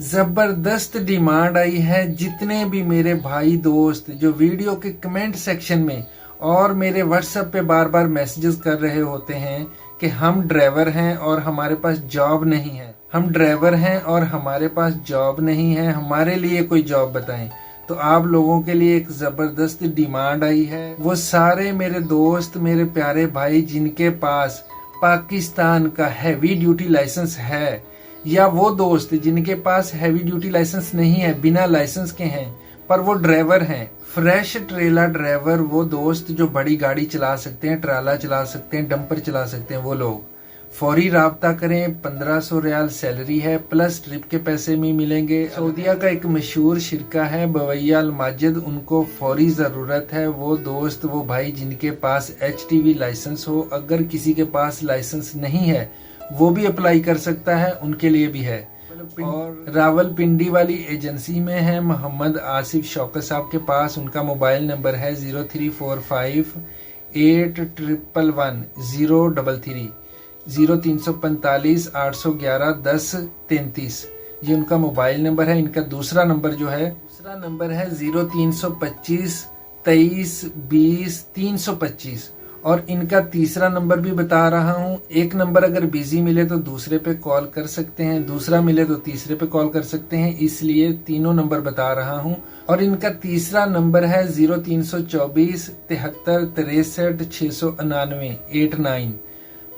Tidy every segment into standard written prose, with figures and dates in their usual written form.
जबरदस्त डिमांड आई है। जितने भी मेरे भाई दोस्त जो वीडियो के कमेंट सेक्शन में और मेरे व्हाट्सएप पे बार बार मैसेजेस कर रहे होते हैं कि हम ड्राइवर हैं और हमारे पास जॉब नहीं है, हम ड्राइवर हैं और हमारे पास जॉब नहीं है, हमारे लिए कोई जॉब बताएं। तो आप लोगों के लिए एक जबरदस्त डिमांड आई है। वो सारे मेरे दोस्त, मेरे प्यारे भाई जिनके पास पाकिस्तान का हैवी ड्यूटी लाइसेंस है, या वो दोस्त जिनके पास हैवी ड्यूटी लाइसेंस नहीं है, बिना लाइसेंस के हैं पर वो ड्राइवर हैं, फ्रेश ट्रेला ड्राइवर, वो दोस्त जो बड़ी गाड़ी चला सकते हैं, ट्राला चला सकते हैं, डंपर चला सकते हैं, वो लोग फौरी राब्ता करें। 1500 रियाल सैलरी है, प्लस ट्रिप के पैसे भी मिलेंगे। सऊदीया का एक मशहूर शिरका है बवैया अल माजिद, उनको फौरी ज़रूरत है। वो दोस्त, वो भाई जिनके पास HTV लाइसेंस हो, अगर किसी के पास लाइसेंस नहीं है वो भी अप्लाई कर सकता है, उनके लिए भी है। और रावलपिंडी वाली एजेंसी में है मोहम्मद आसिफ शौकत साहब के पास, उनका मोबाइल नंबर है 0345 811 033 0345 811 1033। ये उनका मोबाइल नंबर है। इनका दूसरा नंबर है 0325 23 20 325। और इनका तीसरा नंबर भी बता रहा हूँ। एक नंबर अगर बिजी मिले तो दूसरे पे कॉल कर सकते हैं, दूसरा मिले तो तीसरे पे कॉल कर सकते हैं, इसलिए तीनों नंबर बता रहा हूँ। और इनका तीसरा नंबर है 0324 73 63 699 89।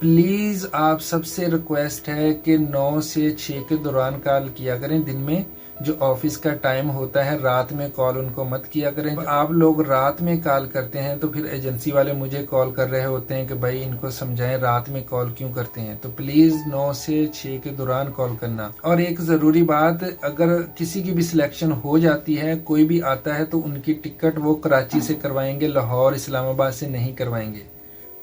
प्लीज आप सबसे रिक्वेस्ट है कि 9 से 6 के दौरान कॉल किया करें। दिन में जो ऑफिस का टाइम होता है, रात में कॉल उनको मत किया करें। आप लोग रात में कॉल करते हैं तो फिर एजेंसी वाले मुझे कॉल कर रहे होते हैं कि भाई इनको समझाएं रात में कॉल क्यों करते हैं। तो प्लीज 9 से 6 के दौरान कॉल करना। और एक जरूरी बात, अगर किसी की भी सिलेक्शन हो जाती है, कोई भी आता है, तो उनकी टिकट वो कराची से करवाएंगे, लाहौर इस्लामाबाद से नहीं करवाएंगे।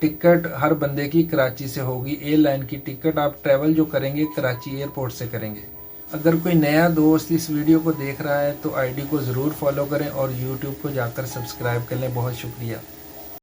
टिकट हर बंदे की कराची से होगी। एयरलाइन की टिकट आप ट्रैवल जो करेंगे कराची एयरपोर्ट से करेंगे। अगर कोई नया दोस्त इस वीडियो को देख रहा है तो आईडी को ज़रूर फॉलो करें और यूट्यूब को जाकर सब्सक्राइब कर लें। बहुत शुक्रिया।